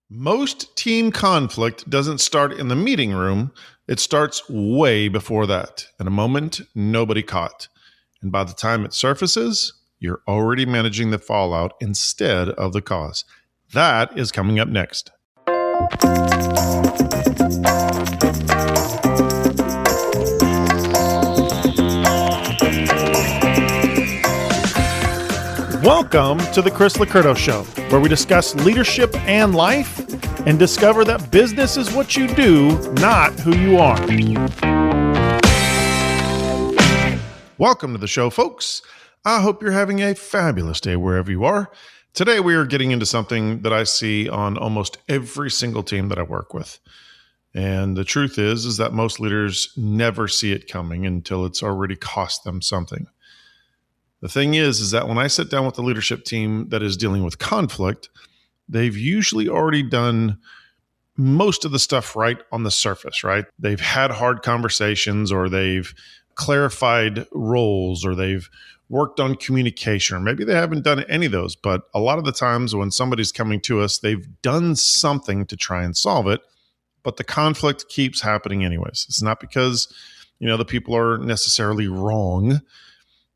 Most team conflict doesn't start in the meeting room. It starts way before that, in a moment nobody caught. And by the time it surfaces, you're already managing the fallout instead of the cause. That is coming up next. Welcome to the Chris Licurdo Show, where we discuss leadership and life and discover that business is what you do, not who you are. Welcome to the show, folks. I hope you're having a fabulous day wherever you are. Today, we are getting into something that I see on almost every single team that I work with. And the truth is that most leaders never see it coming until it's already cost them something. The thing is that when I sit down with the leadership team that is dealing with conflict, they've usually already done most of the stuff right on the surface, right? They've had hard conversations, or they've clarified roles, or they've worked on communication, or maybe they haven't done any of those. But a lot of the times when somebody's coming to us, they've done something to try and solve it, but the conflict keeps happening anyways. It's not because, the people are necessarily wrong,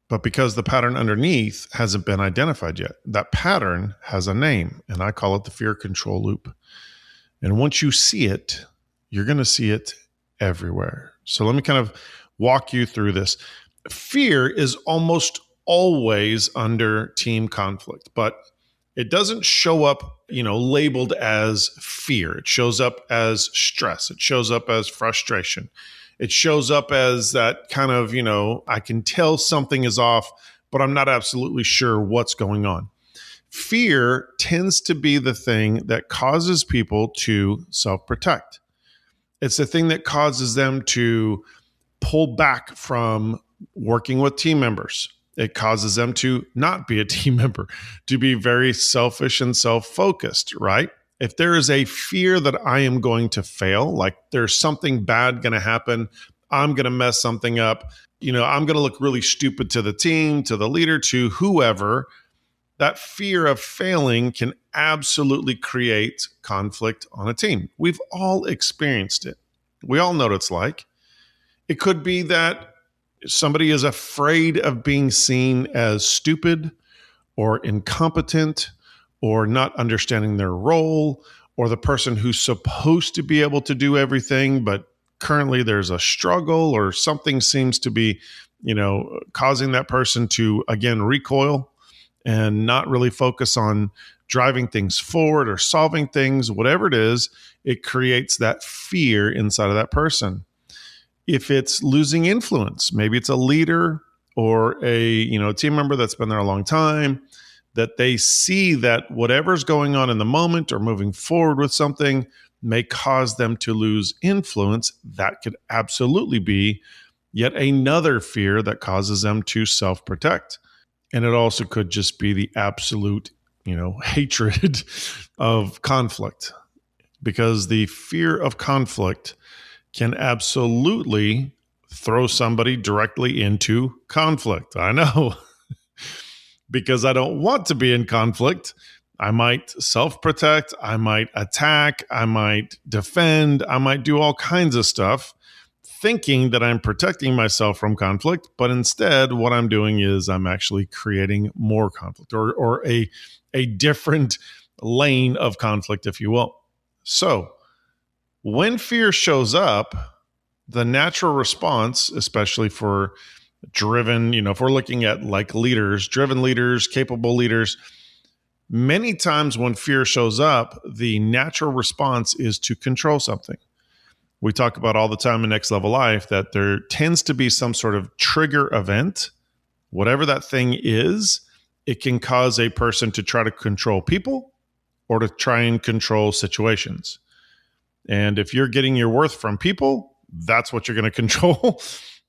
but because the pattern underneath hasn't been identified yet. That pattern has a name, and I call it the fear control loop. And once you see it, you're going to see it everywhere. So let me kind of walk you through this. Fear is almost always under team conflict, but it doesn't show up, labeled as fear. It shows up as stress. It shows up as frustration. It shows up as that kind of, I can tell something is off, but I'm not absolutely sure what's going on. Fear tends to be the thing that causes people to self-protect. It's the thing that causes them to pull back from working with team members. It causes them to not be a team member, to be very selfish and self-focused, right? If there is a fear that I am going to fail, like there's something bad going to happen, I'm going to mess something up, I'm going to look really stupid to the team, to the leader, to whoever, that fear of failing can absolutely create conflict on a team. We've all experienced it. We all know what it's like. It could be that somebody is afraid of being seen as stupid or incompetent, or not understanding their role, or the person who's supposed to be able to do everything, but currently there's a struggle, or something seems to be, causing that person to, again, recoil and not really focus on driving things forward or solving things. Whatever it is, it creates that fear inside of that person. If it's losing influence, maybe it's a leader or a team member that's been there a long time, that they see that whatever's going on in the moment or moving forward with something may cause them to lose influence. That could absolutely be yet another fear that causes them to self-protect. And it also could just be the absolute, hatred of conflict, because the fear of conflict can absolutely throw somebody directly into conflict. I know. Because I don't want to be in conflict, I might self-protect, I might attack, I might defend, I might do all kinds of stuff, thinking that I'm protecting myself from conflict, but instead what I'm doing is I'm actually creating more conflict, or a different lane of conflict, if you will. So when fear shows up, the natural response, especially for driven, if we're looking at like leaders, driven leaders, capable leaders, many times when fear shows up, the natural response is to control something. We talk about all the time in Next Level Life that there tends to be some sort of trigger event. Whatever that thing is, it can cause a person to try to control people or to try and control situations. And if you're getting your worth from people, that's what you're going to control.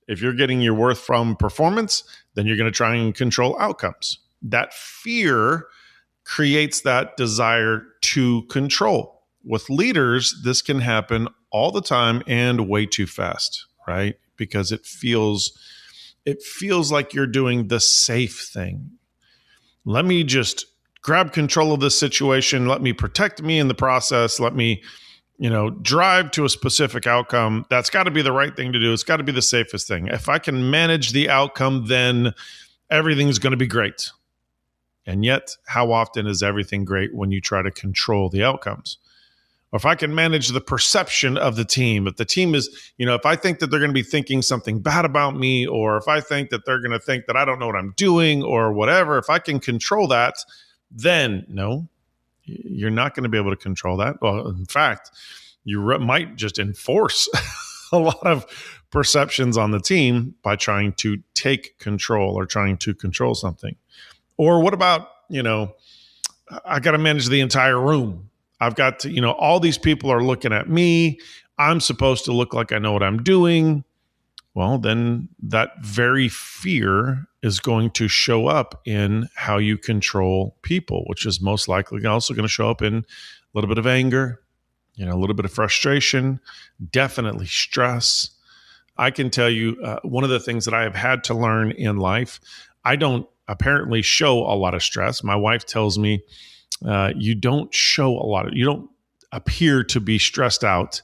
If you're getting your worth from performance, then you're going to try and control outcomes. That fear creates that desire to control. With leaders, this can happen all the time and way too fast, right? Because it feels like you're doing the safe thing. Let me just grab control of this situation. Let me protect me in the process. Let me, drive to a specific outcome. That's got to be the right thing to do. It's got to be the safest thing. If I can manage the outcome, then everything's going to be great. And yet, how often is everything great when you try to control the outcomes? Or if I can manage the perception of the team, if the team is, if I think that they're going to be thinking something bad about me, or if I think that they're going to think that I don't know what I'm doing or whatever, if I can control that, then no, you're not going to be able to control that. Well, in fact, you might just enforce a lot of perceptions on the team by trying to take control or trying to control something. Or what about, I got to manage the entire room. I've got to, all these people are looking at me. I'm supposed to look like I know what I'm doing. Well, then that very fear is going to show up in how you control people, which is most likely also going to show up in a little bit of anger, a little bit of frustration, definitely stress. I can tell you one of the things that I have had to learn in life, I don't apparently show a lot of stress. My wife tells me, you don't appear to be stressed out.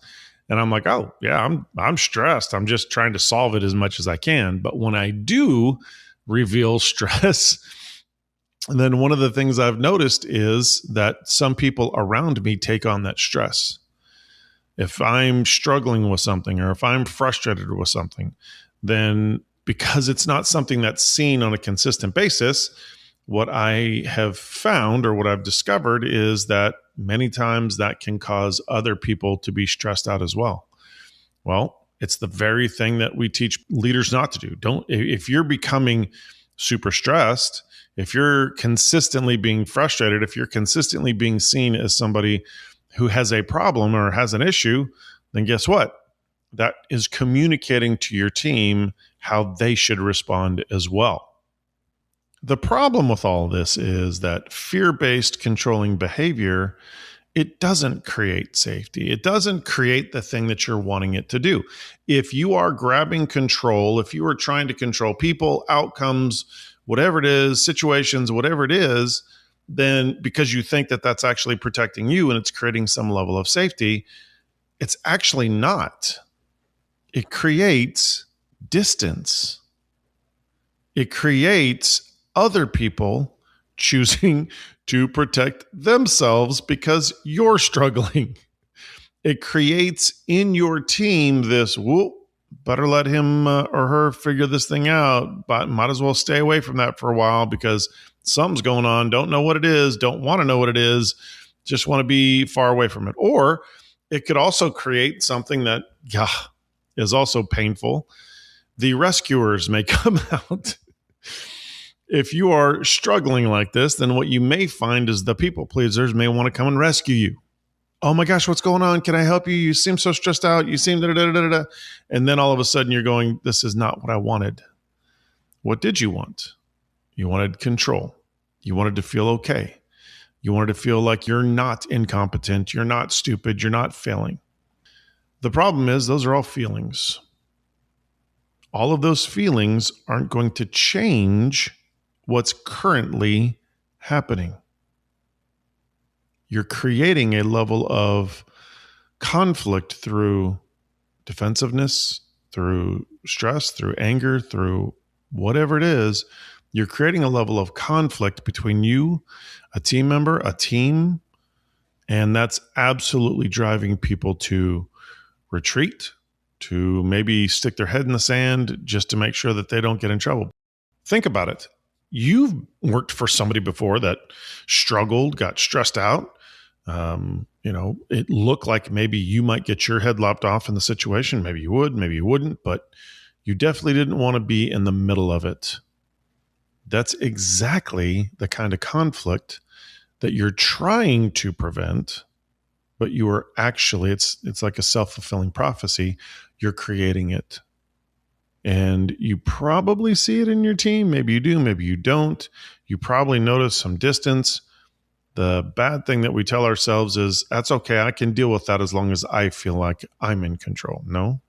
And I'm like, oh yeah, I'm stressed. I'm just trying to solve it as much as I can. But when I do reveal stress, then one of the things I've noticed is that some people around me take on that stress. If I'm struggling with something or if I'm frustrated with something, then because it's not something that's seen on a consistent basis, what I have found or what I've discovered is that many times that can cause other people to be stressed out as well. Well, it's the very thing that we teach leaders not to do. If you're becoming super stressed, if you're consistently being frustrated, if you're consistently being seen as somebody who has a problem or has an issue, then guess what? That is communicating to your team how they should respond as well. The problem with all of this is that fear-based controlling behavior, it doesn't create safety. It doesn't create the thing that you're wanting it to do. If you are grabbing control, if you are trying to control people, outcomes, whatever it is, situations, whatever it is, then because you think that that's actually protecting you and it's creating some level of safety, it's actually not. It creates distance. It creates other people choosing to protect themselves because you're struggling. It creates in your team this, better let him or her figure this thing out, but might as well stay away from that for a while because something's going on, don't know what it is, don't want to know what it is, just want to be far away from it. Or it could also create something that is also painful. The rescuers may come out. If you are struggling like this, then what you may find is the people pleasers may want to come and rescue you. Oh my gosh, what's going on? Can I help you? You seem so stressed out. You seem da-da-da-da-da. And then all of a sudden you're going, this is not what I wanted. What did you want? You wanted control. You wanted to feel okay. You wanted to feel like you're not incompetent. You're not stupid. You're not failing. The problem is those are all feelings. All of those feelings aren't going to change what's currently happening. You're creating a level of conflict through defensiveness, through stress, through anger, through whatever it is. You're creating a level of conflict between you, a team member, a team, and that's absolutely driving people to retreat, to maybe stick their head in the sand just to make sure that they don't get in trouble. Think about it. You've worked for somebody before that struggled, got stressed out. It looked like maybe you might get your head lopped off in the situation. Maybe you would, maybe you wouldn't, but you definitely didn't want to be in the middle of it. That's exactly the kind of conflict that you're trying to prevent, but you are actually, it's like a self-fulfilling prophecy. You're creating it. And you probably see it in your team. Maybe you do, maybe you don't. You probably notice some distance. The bad thing that we tell ourselves is, that's okay, I can deal with that as long as I feel like I'm in control. No,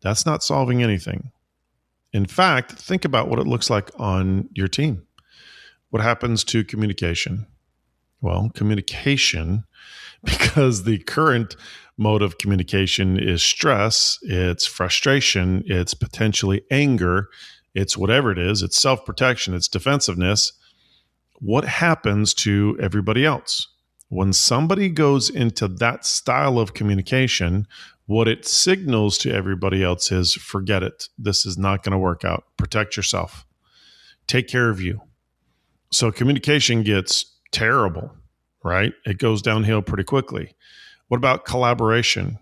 that's not solving anything. In fact, think about what it looks like on your team. What happens to communication? Well, communication, because the current mode of communication is stress, it's frustration, it's potentially anger, it's whatever it is, it's self-protection, it's defensiveness. What happens to everybody else? When somebody goes into that style of communication, what it signals to everybody else is forget it. This is not going to work out. Protect yourself. Take care of you. So communication gets terrible, right? It goes downhill pretty quickly. What about collaboration?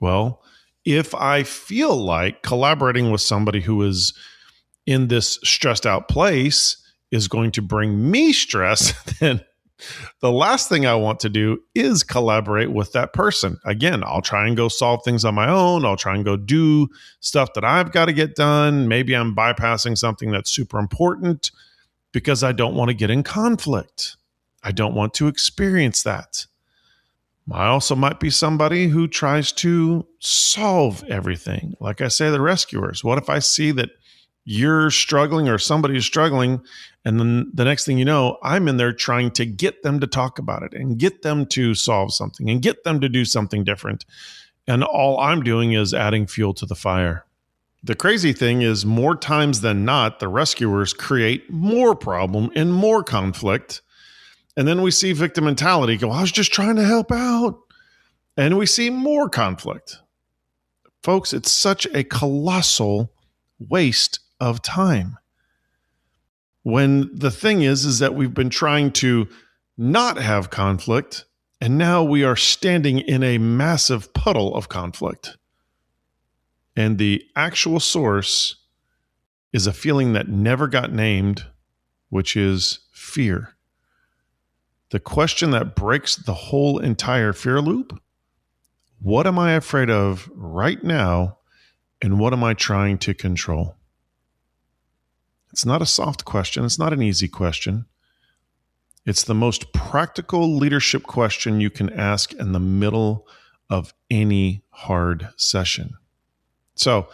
Well, if I feel like collaborating with somebody who is in this stressed out place is going to bring me stress, then the last thing I want to do is collaborate with that person. Again, I'll try and go solve things on my own. I'll try and go do stuff that I've got to get done. Maybe I'm bypassing something that's super important because I don't want to get in conflict. I don't want to experience that. I also might be somebody who tries to solve everything. Like I say, the rescuers. What if I see that you're struggling or somebody's struggling, and then the next thing you know, I'm in there trying to get them to talk about it and get them to solve something and get them to do something different. And all I'm doing is adding fuel to the fire. The crazy thing is, more times than not, the rescuers create more problem and more conflict. And then we see victim mentality go, I was just trying to help out. And we see more conflict. Folks, it's such a colossal waste of time. When the thing is that we've been trying to not have conflict, and now we are standing in a massive puddle of conflict. And the actual source is a feeling that never got named, which is fear. The question that breaks the whole entire fear loop: what am I afraid of right now, and what am I trying to control? It's not a soft question. It's not an easy question. It's the most practical leadership question you can ask in the middle of any hard session. So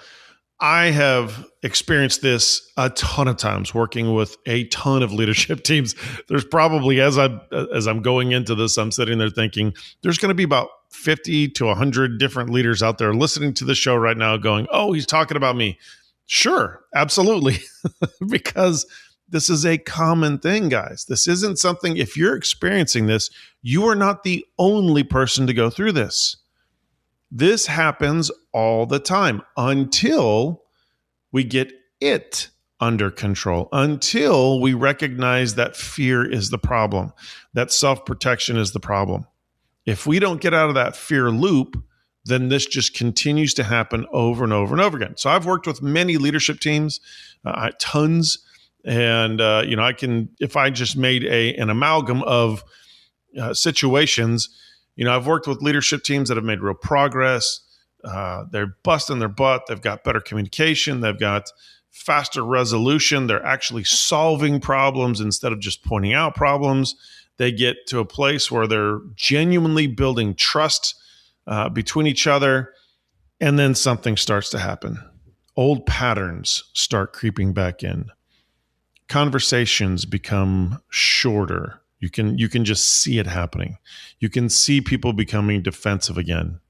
I have experienced this a ton of times working with a ton of leadership teams. There's probably, as I'm going into this, I'm sitting there thinking there's going to be about 50 to 100 different leaders out there listening to the show right now going, oh, he's talking about me. Sure, absolutely. Because this is a common thing, guys. This isn't something, if you're experiencing this, you are not the only person to go through this. This happens all the time until we get it under control, until we recognize that fear is the problem, that self-protection is the problem. If we don't get out of that fear loop, then this just continues to happen over and over and over again. So I've worked with many leadership teams, tons. And, I can, if I just made an amalgam of situations, I've worked with leadership teams that have made real progress. They're busting their butt. They've got better communication. They've got faster resolution. They're actually solving problems instead of just pointing out problems. They get to a place where they're genuinely building trust between each other, and then something starts to happen. Old patterns start creeping back in. Conversations become shorter. You can just see it happening. You can see people becoming defensive again.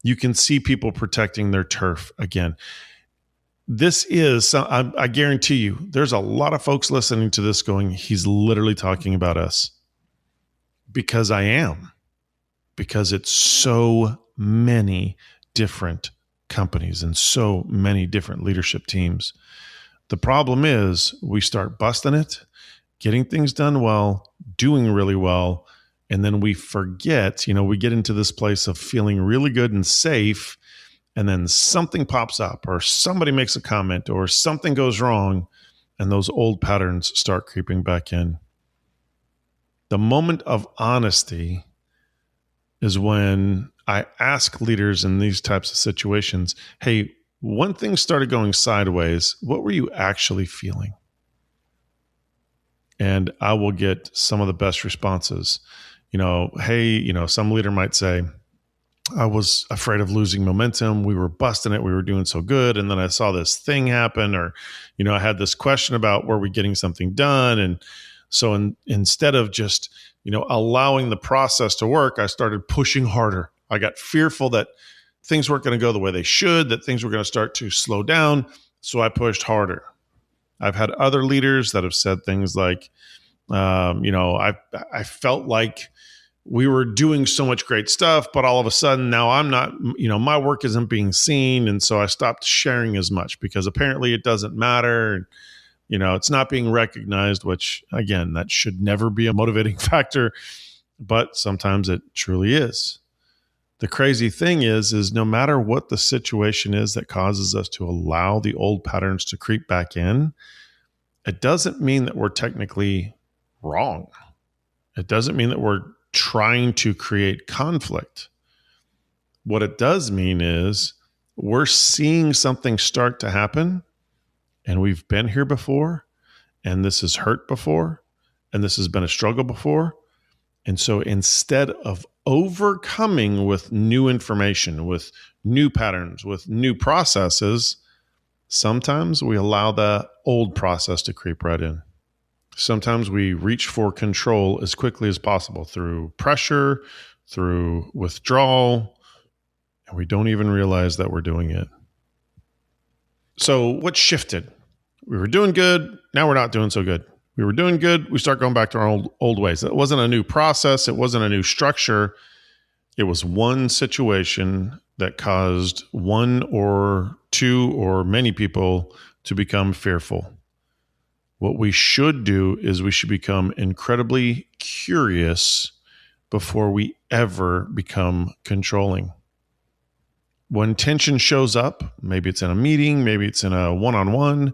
You can see people protecting their turf again. This is, I guarantee you, there's a lot of folks listening to this going, he's literally talking about us. Because I am. Because it's so many different companies and so many different leadership teams. The problem is we start busting it, getting things done well, doing really well, and then we forget, we get into this place of feeling really good and safe, and then something pops up or somebody makes a comment or something goes wrong, and those old patterns start creeping back in. The moment of honesty is when I ask leaders in these types of situations, hey, when things started going sideways, what were you actually feeling? And I will get some of the best responses. Some leader might say, I was afraid of losing momentum. We were busting it. We were doing so good. And then I saw this thing happen, or, I had this question about, were we getting something done? And So instead of just, allowing the process to work, I started pushing harder. I got fearful that things weren't going to go the way they should, that things were going to start to slow down. So I pushed harder. I've had other leaders that have said things like, I felt like we were doing so much great stuff, but all of a sudden now I'm not, my work isn't being seen. And so I stopped sharing as much because apparently it doesn't matter. It's not being recognized, which again, that should never be a motivating factor, but sometimes it truly is. The crazy thing is no matter what the situation is that causes us to allow the old patterns to creep back in, it doesn't mean that we're technically wrong. It doesn't mean that we're trying to create conflict. What it does mean is we're seeing something start to happen, and we've been here before, and this has hurt before, and this has been a struggle before. And so instead of overcoming with new information, with new patterns, with new processes, sometimes we allow the old process to creep right in. Sometimes we reach for control as quickly as possible through pressure, through withdrawal, and we don't even realize that we're doing it. So what shifted? We were doing good. Now we're not doing so good. We were doing good. We start going back to our old ways. It wasn't a new process. It wasn't a new structure. It was one situation that caused one or two or many people to become fearful. What we should do is we should become incredibly curious before we ever become controlling. When tension shows up, maybe it's in a meeting, maybe it's in a one-on-one,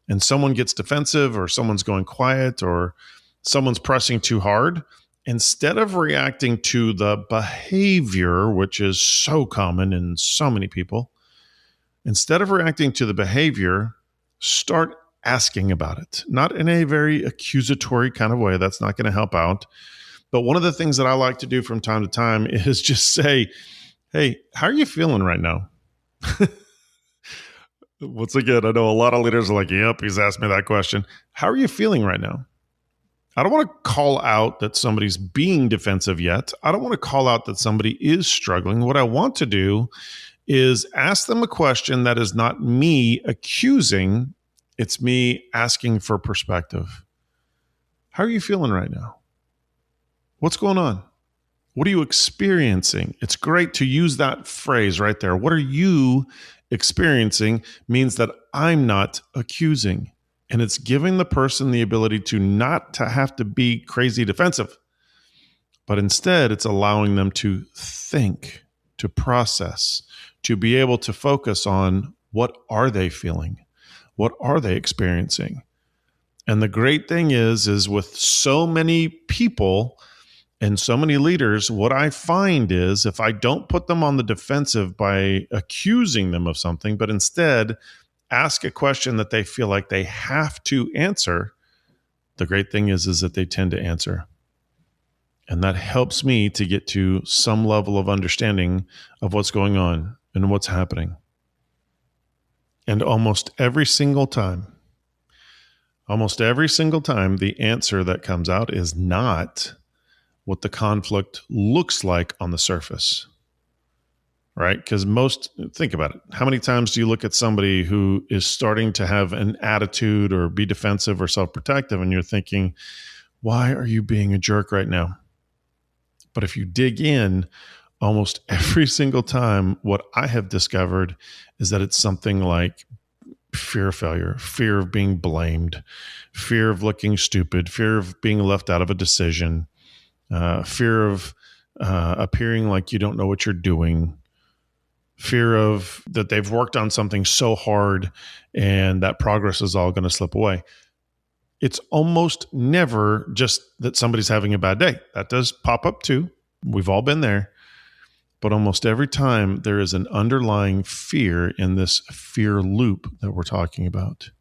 and someone gets defensive or someone's going quiet or someone's pressing too hard, instead of reacting to the behavior, which is so common in so many people, instead of reacting to the behavior, start asking about it. Not in a very accusatory kind of way. That's not going to help out. But one of the things that I like to do from time to time is just say, hey, how are you feeling right now? Once again, I know a lot of leaders are like, yep, he's asked me that question. How are you feeling right now? I don't want to call out that somebody's being defensive yet. I don't want to call out that somebody is struggling. What I want to do is ask them a question that is not me accusing. It's me asking for perspective. How are you feeling right now? What's going on? What are you experiencing? It's great to use that phrase right there. What are you experiencing means that I'm not accusing. And it's giving the person the ability to not to have to be crazy defensive, but instead it's allowing them to think, to process, to be able to focus on what are they feeling? What are they experiencing? And the great thing is with so many people and so many leaders, what I find is if I don't put them on the defensive by accusing them of something, but instead ask a question that they feel like they have to answer, the great thing is that they tend to answer. And that helps me to get to some level of understanding of what's going on and what's happening. And almost every single time, the answer that comes out is not what the conflict looks like on the surface, right? Because think about it. How many times do you look at somebody who is starting to have an attitude or be defensive or self-protective and you're thinking, why are you being a jerk right now? But if you dig in, almost every single time, what I have discovered is that it's something like fear of failure, fear of being blamed, fear of looking stupid, fear of being left out of a decision, fear of appearing like you don't know what you're doing, fear of that they've worked on something so hard and that progress is all going to slip away. It's almost never just that somebody's having a bad day. That does pop up too. We've all been there. But almost every time there is an underlying fear in this fear loop that we're talking about.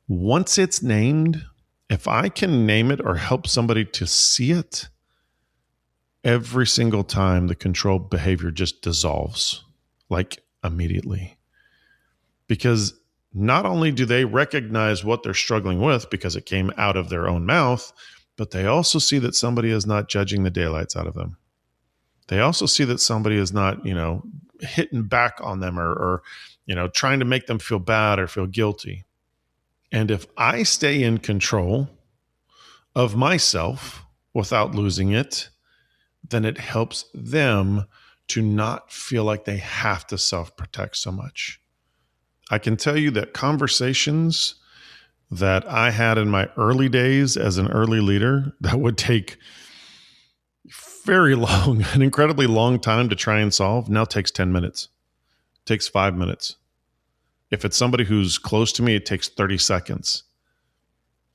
Once it's named, if I can name it or help somebody to see it, every single time the control behavior just dissolves, like immediately. Because not only do they recognize what they're struggling with because it came out of their own mouth, but they also see that somebody is not judging the daylights out of them. They also see that somebody is not, hitting back on them or trying to make them feel bad or feel guilty. And if I stay in control of myself without losing it, then it helps them to not feel like they have to self-protect so much. I can tell you that conversations that I had in my early days as an early leader that would take very long, an incredibly long time to try and solve, now takes 10 minutes, takes 5 minutes. If it's somebody who's close to me, it takes 30 seconds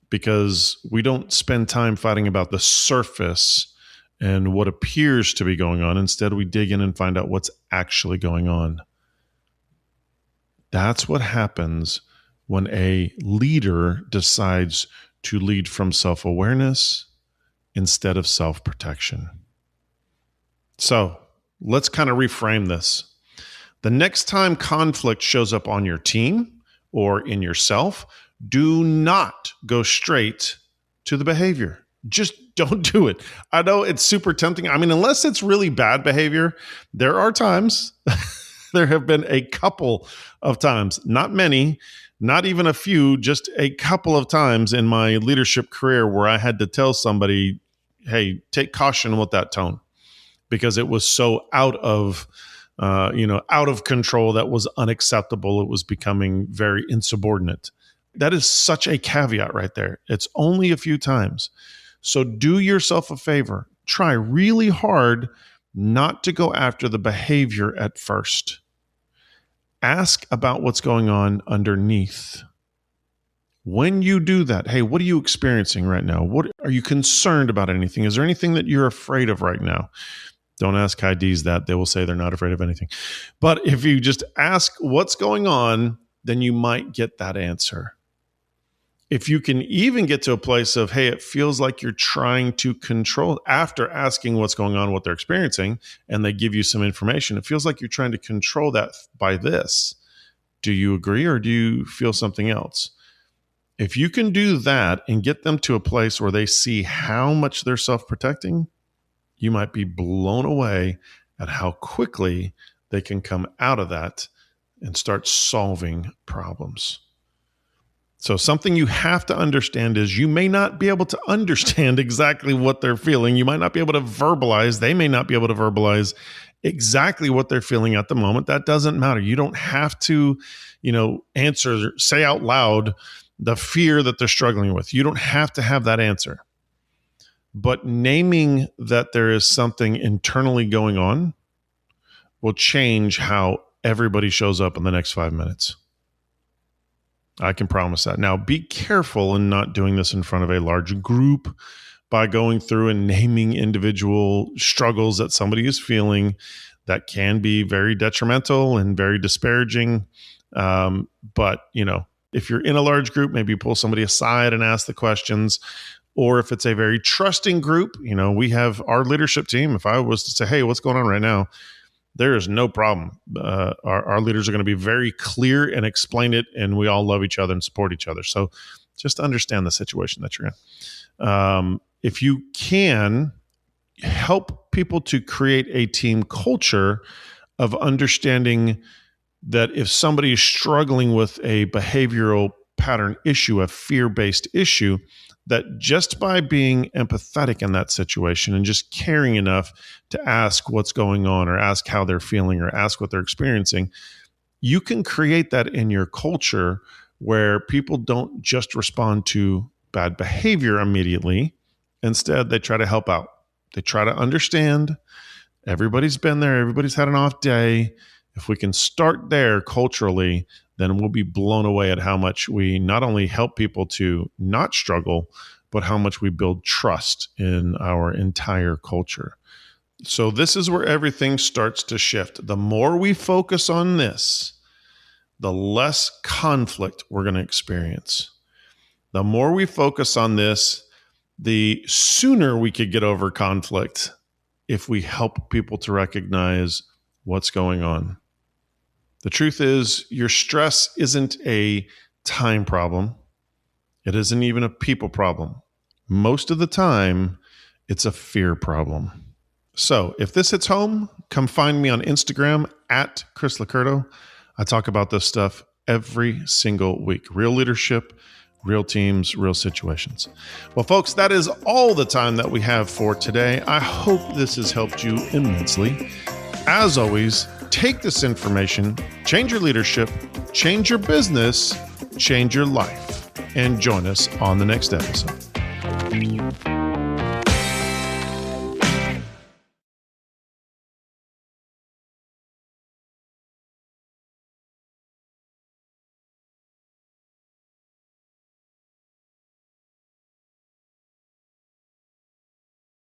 because we don't spend time fighting about the surface and what appears to be going on. Instead, we dig in and find out what's actually going on. That's what happens when a leader decides to lead from self-awareness instead of self-protection. So let's kind of reframe this. The next time conflict shows up on your team or in yourself, do not go straight to the behavior. Just don't do it. I know it's super tempting. I mean, unless it's really bad behavior, there are times, there have been a couple of times, not many, not even a few, just a couple of times in my leadership career where I had to tell somebody, hey, take caution with that tone, because it was so out of control that was unacceptable. It was becoming very insubordinate. That is such a caveat right there. It's only a few times. So do yourself a favor. Try really hard not to go after the behavior at first. Ask about what's going on underneath. When you do that, hey, what are you experiencing right now? What are you concerned about? Anything? Is there anything that you're afraid of right now? Don't ask IDs that. They will say they're not afraid of anything. But if you just ask what's going on, then you might get that answer. If you can even get to a place of, hey, it feels like you're trying to control, after asking what's going on, what they're experiencing, and they give you some information, it feels like you're trying to control that by this. Do you agree or do you feel something else? If you can do that and get them to a place where they see how much they're self-protecting, you might be blown away at how quickly they can come out of that and start solving problems. So something you have to understand is you may not be able to understand exactly what they're feeling. You might not be able to verbalize. They may not be able to verbalize exactly what they're feeling at the moment. That doesn't matter. You don't have to, say out loud the fear that they're struggling with. You don't have to have that answer. But naming that there is something internally going on will change how everybody shows up in the next 5 minutes. I can promise that. Now, be careful in not doing this in front of a large group by going through and naming individual struggles that somebody is feeling that can be very detrimental and very disparaging. But, if you're in a large group, maybe pull somebody aside and ask the questions. Or if it's a very trusting group, we have our leadership team. If I was to say, hey, what's going on right now? There is no problem. Our leaders are going to be very clear and explain it, and we all love each other and support each other. So just understand the situation that you're in. If you can help people to create a team culture of understanding that if somebody is struggling with a behavioral pattern issue, a fear-based issue, that just by being empathetic in that situation and just caring enough to ask what's going on or ask how they're feeling or ask what they're experiencing, you can create that in your culture where people don't just respond to bad behavior immediately. Instead, they try to help out. They try to understand. Everybody's been there. Everybody's had an off day. If we can start there culturally, then we'll be blown away at how much we not only help people to not struggle, but how much we build trust in our entire culture. So this is where everything starts to shift. The more we focus on this, the less conflict we're going to experience. The more we focus on this, the sooner we could get over conflict if we help people to recognize what's going on. The truth is, your stress isn't a time problem. It isn't even a people problem. Most of the time, it's a fear problem. So if this hits home, come find me on Instagram at Chris Lacurto. I talk about this stuff every single week. Real leadership, real teams, real situations. Well, folks, that is all the time that we have for today. I hope this has helped you immensely. As always, take this information, change your leadership, change your business, change your life, and join us on the next episode.